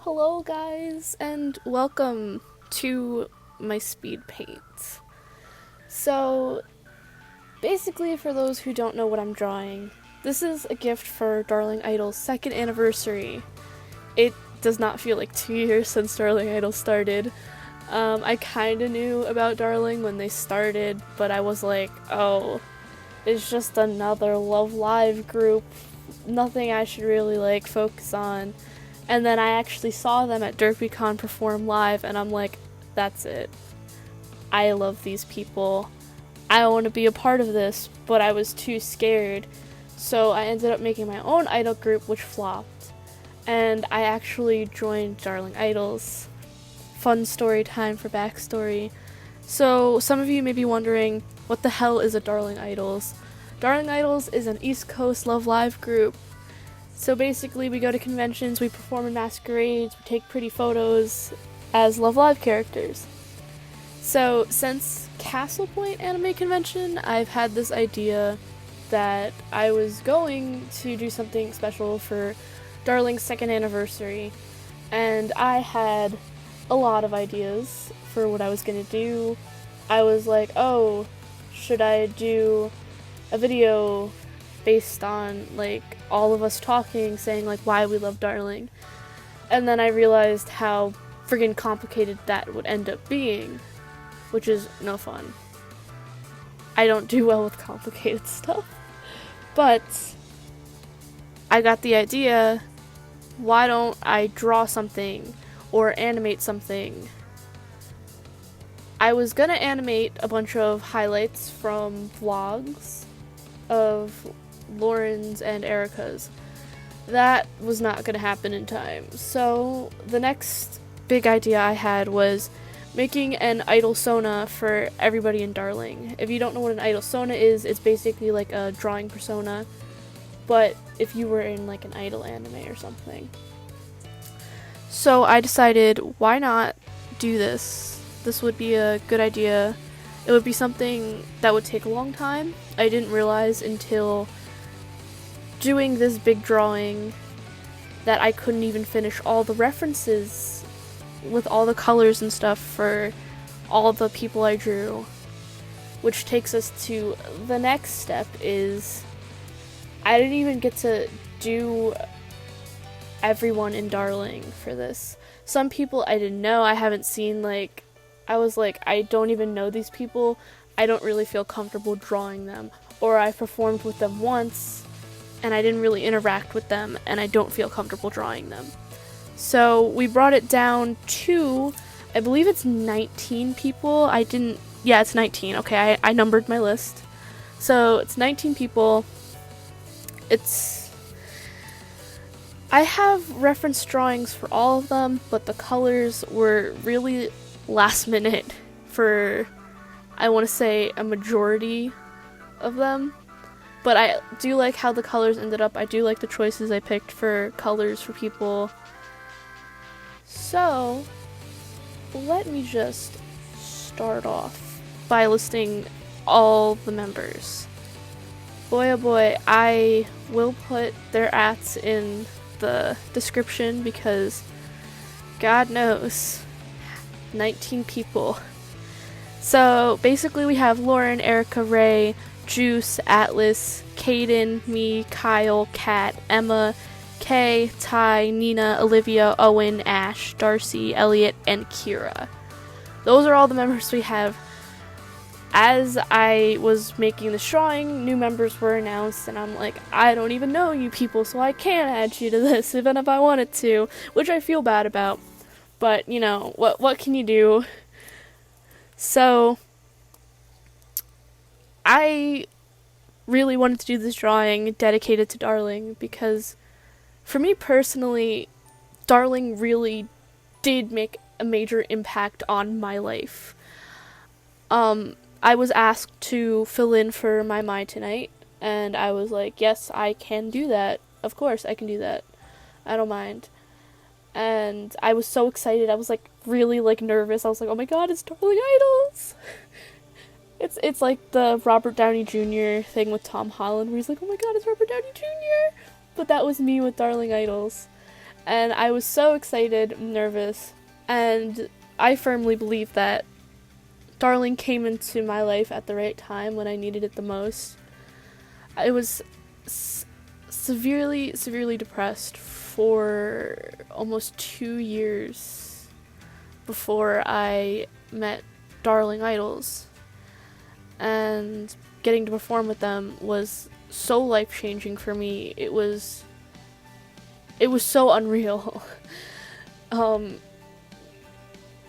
Hello guys, and welcome to my speed paint. So, basically for those who don't know what I'm drawing, this is a gift for Darling Idol's second anniversary. It does not feel like 2 years since Darling Idol started. I kinda knew about Darling when they started, but I was like, oh, it's just another Love Live group. Nothing I should really focus on. And then I actually saw them at DerpyCon perform live, and I'm like, that's it. I love these people. I want to be a part of this, but I was too scared. So I ended up making my own idol group, which flopped. And I actually joined Darling Idols. Fun story time for backstory. So some of you may be wondering, what the hell is a Darling Idols? Darling Idols is an East Coast Love Live group. So basically we go to conventions, we perform in masquerades, we take pretty photos as Love Live characters. So since Castle Point Anime Convention, I've had this idea that I was going to do something special for Darling's second anniversary. And I had a lot of ideas for what I was going to do. I was like, oh, should I do a video based on all of us talking, saying why we love Darling? And then I realized how friggin' complicated that would end up being, which is no fun. I don't do well with complicated stuff. But I got the idea, why don't I draw something or animate something? I was gonna animate a bunch of highlights from vlogs of Lauren's and Erica's. That was not going to happen in time. So the next big idea I had was making an idolsona for everybody in Darling. If you don't know what an idolsona is, it's basically like a drawing persona, but if you were in an idol anime or something. So I decided, why not do this? This would be a good idea. It would be something that would take a long time. I didn't realize until doing this big drawing that I couldn't even finish all the references with all the colors and stuff for all the people I drew. Which takes us to the next step is I didn't even get to do everyone in Darling for this. Some people I didn't know, I haven't seen, I was like, I don't even know these people. I don't really feel comfortable drawing them. Or I performed with them once, and I didn't really interact with them, and I don't feel comfortable drawing them. So we brought it down to, I believe it's 19 people. It's 19. Okay, I numbered my list. So it's 19 people. I have reference drawings for all of them, but the colors were really last minute for, I want to say, a majority of them. But I do like how the colors ended up. I do like the choices I picked for colors for people. So let me just start off by listing all the members. Boy oh boy, I will put their ats in the description because God knows, 19 people. So basically we have Lauren, Erica, Ray, Juice, Atlas, Kayden, me, Kyle, Kat, Emma, Kay, Ty, Nina, Olivia, Owen, Ash, Darcy, Elliot, and Kira. Those are all the members we have. As I was making this drawing, new members were announced, and I'm like, I don't even know you people, so I can't add you to this, even if I wanted to, which I feel bad about. But, what can you do? So I really wanted to do this drawing dedicated to Darling because for me personally, Darling really did make a major impact on my life. I was asked to fill in for my Mai tonight, and I was like, yes, I can do that. Of course, I can do that. I don't mind. And I was so excited. I was really nervous. I was like, oh my god, it's Darling Idols! It's like the Robert Downey Jr. thing with Tom Holland, where he's like, oh my god, it's Robert Downey Jr. But that was me with Darling Idols. And I was so excited, nervous, and I firmly believe that Darling came into my life at the right time when I needed it the most. I was severely depressed for almost 2 years before I met Darling Idols. And getting to perform with them was so life-changing for me. It was so unreal.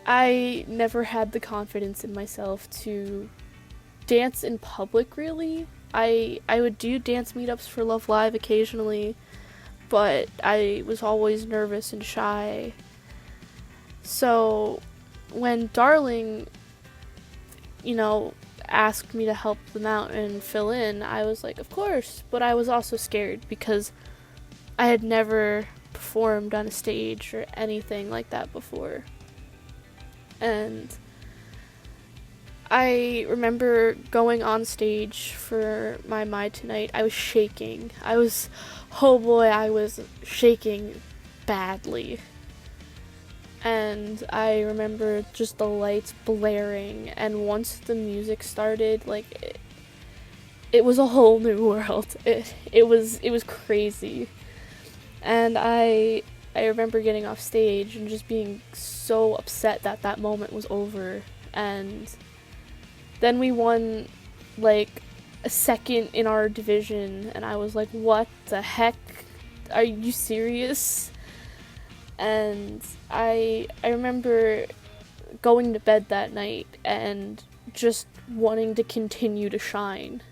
I never had the confidence in myself to dance in public, really. I would do dance meetups for Love Live occasionally, but I was always nervous and shy. So when Darling, asked me to help them out and fill in, I was like, of course. But I was also scared because I had never performed on a stage or anything like that before. And I remember going on stage for my Tonight. I was shaking. I was shaking badly. And I remember just the lights blaring, and once the music started, it was a whole new world. It was crazy. And I remember getting off stage and just being so upset that moment was over. And then we won a second in our division, and I was like, what the heck? Are you serious? And I remember going to bed that night and just wanting to continue to shine.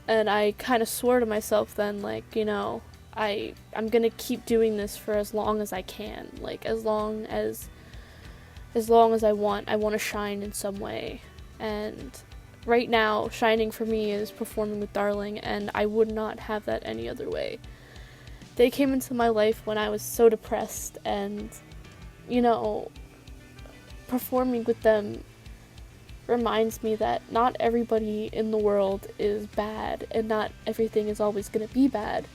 And I kind of swore to myself then, I'm gonna keep doing this for as long as I can. As long as I want to shine in some way. And right now, shining for me is performing with Darling, and I would not have that any other way. They came into my life when I was so depressed, and, performing with them reminds me that not everybody in the world is bad, and not everything is always gonna be bad.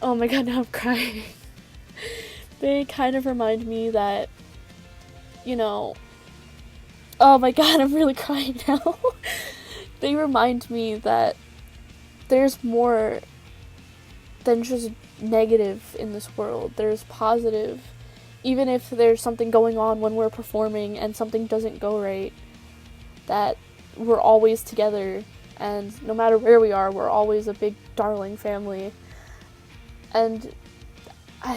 Oh my god, now I'm crying. They kind of remind me that, oh my god, I'm really crying now. They remind me that there's more than just negative in this world. There's positive. Even if there's something going on when we're performing and something doesn't go right, that we're always together, and no matter where we are, we're always a big Darling family. And I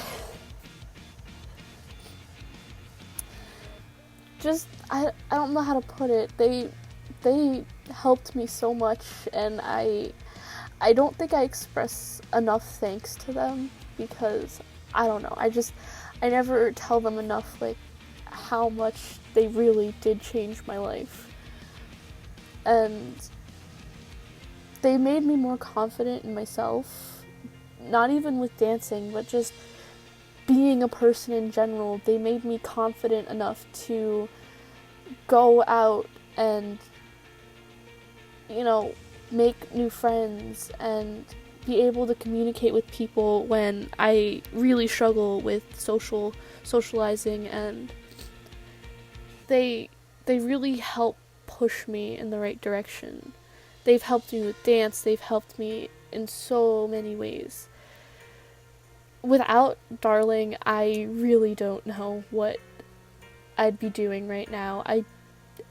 don't know how to put it. They helped me so much, and I don't think I express enough thanks to them, because I don't know. I never tell them enough how much they really did change my life. And they made me more confident in myself, not even with dancing, but just being a person in general. They made me confident enough to go out and, make new friends and be able to communicate with people when I really struggle with socializing, and they really help push me in the right direction. They've helped me with dance, they've helped me in so many ways. Without Darling, I really don't know what I'd be doing right now.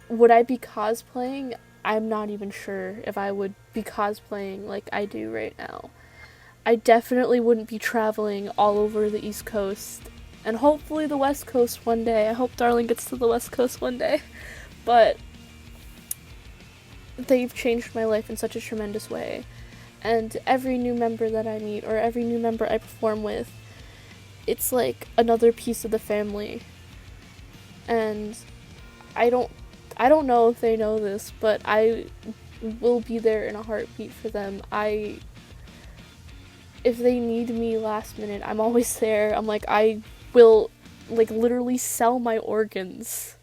Would I be cosplaying? I'm not even sure if I would be cosplaying like I do right now. I definitely wouldn't be traveling all over the East Coast, and hopefully the West Coast one day. I hope Darling gets to the West Coast one day. But they've changed my life in such a tremendous way. And every new member that I meet, or every new member I perform with, it's like another piece of the family. And I don't know if they know this, but I will be there in a heartbeat for them. If they need me last minute, I'm always there. I will literally sell my organs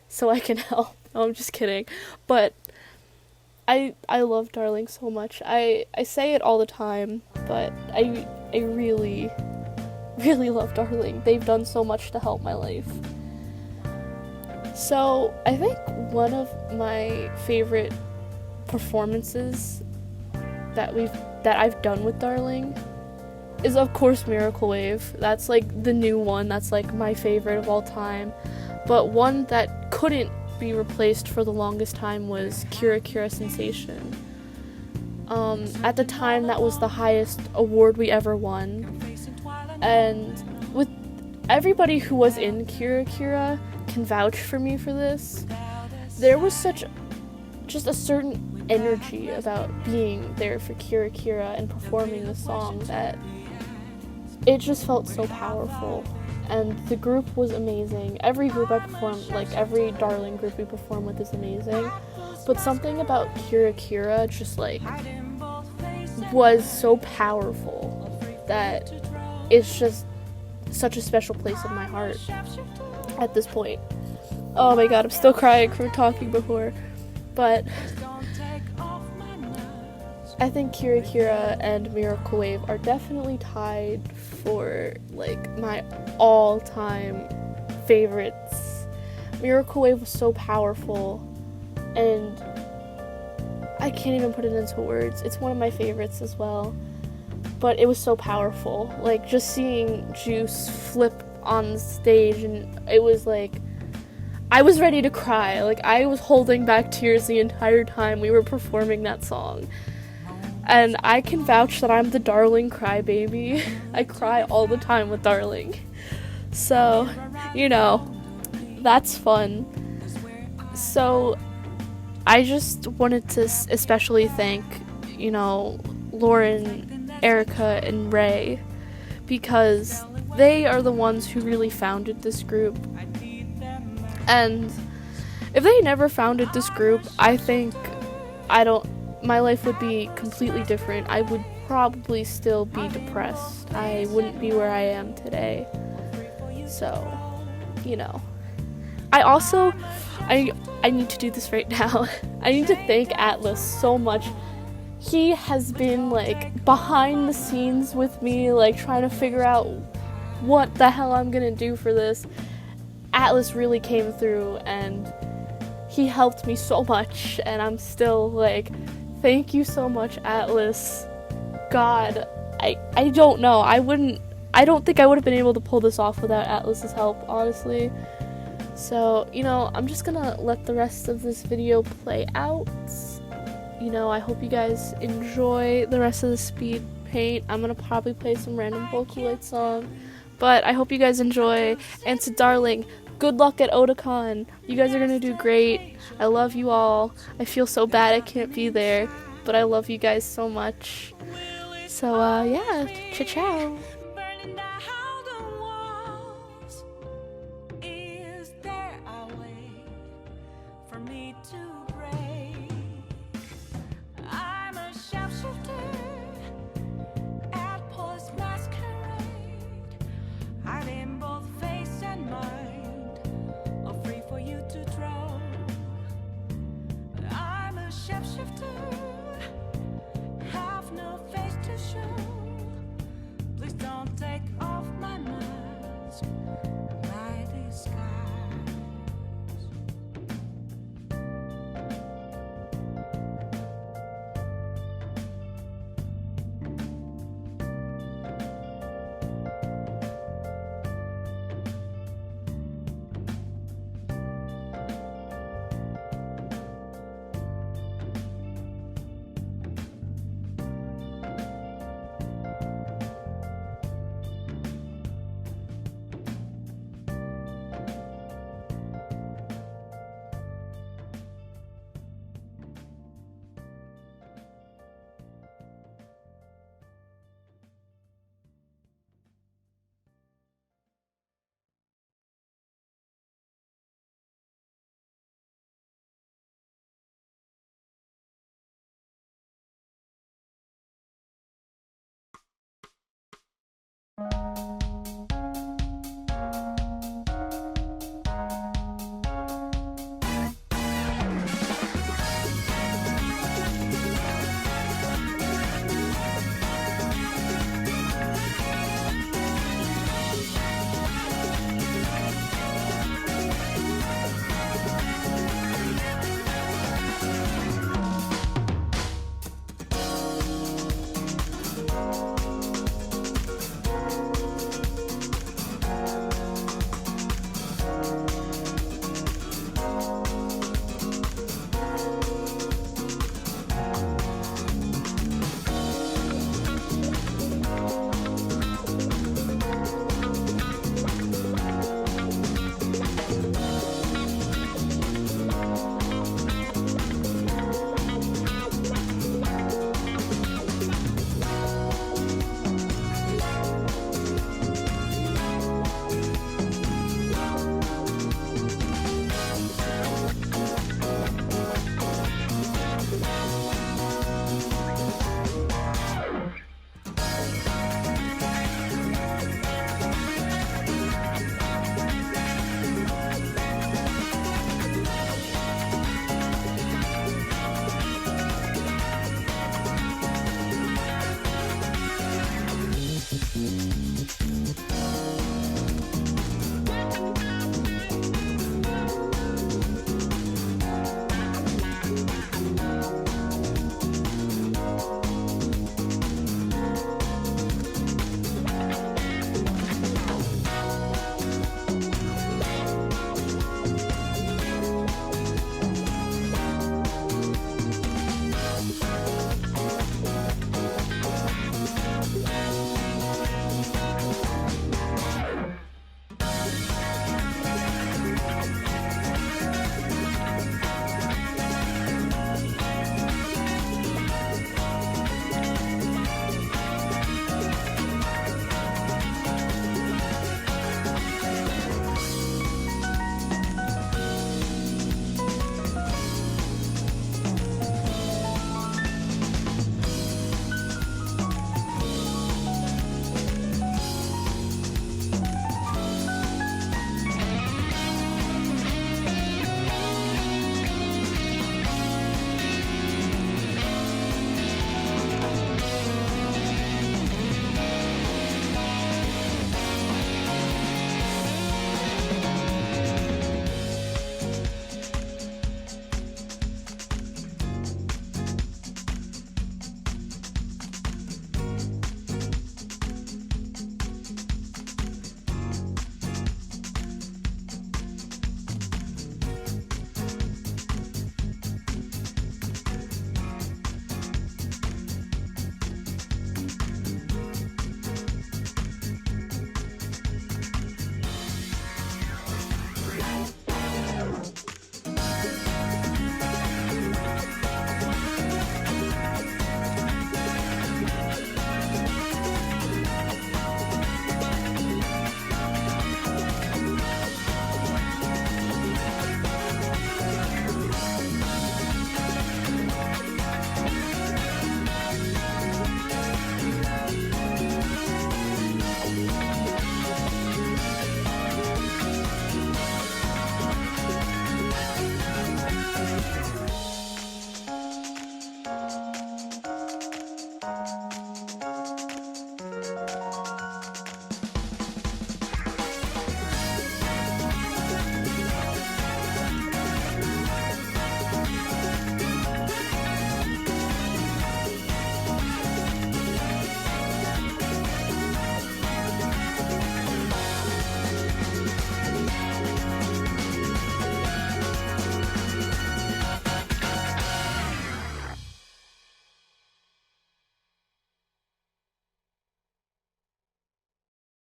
so I can help. No, I'm just kidding. But I love Darling so much. I say it all the time, but I really really love Darling. They've done so much to help my life. So I think one of my favorite performances that I've done with Darling is, of course, Miracle Wave. That's like the new one. That's like my favorite of all time. But one that couldn't be replaced for the longest time was Kira Kira Sensation. At the time, that was the highest award we ever won. And with everybody who was in Kira Kira can vouch for me for this. There was just a certain energy about being there for Kira Kira and performing the song that it just felt so powerful. And the group was amazing. Every group I performed, like every Darling group we perform with is amazing. But something about Kira Kira just like was so powerful that it's just such a special place in my heart at this point. Oh my god, I'm still crying from talking before. But I think Kira Kira and Miracle Wave are definitely tied for like my all-time favorites. Miracle Wave was so powerful, and I can't even put it into words. It's one of my favorites as well, but it was so powerful. Like, just seeing Juice flip on the stage, and it was like, I was ready to cry. Like, I was holding back tears the entire time we were performing that song. And I can vouch that I'm the Darling crybaby. I cry all the time with Darling. So, you know, that's fun. So, I just wanted to especially thank, you know, Lauren, Erica, and Ray, because they are the ones who really founded this group. And if they never founded this group, I think my life would be completely different. I would probably still be depressed. I wouldn't be where I am today. So, you know. I need to do this right now. I need to thank Atlas so much. He has been, like, behind the scenes with me, like, trying to figure out what the hell I'm gonna do for this. Atlas really came through, and he helped me so much, and I'm still, like, thank you so much, Atlas. God, I don't know. I don't think I would have been able to pull this off without Atlas's help, honestly. So, you know, I'm just gonna let the rest of this video play out. You know, I hope you guys enjoy the rest of the speed paint. I'm gonna probably play some random Vocaloid song, but I hope you guys enjoy. And to Darling, good luck at Otakon. You guys are gonna do great. I love you all. I feel so bad I can't be there, but I love you guys so much. So, yeah, ciao.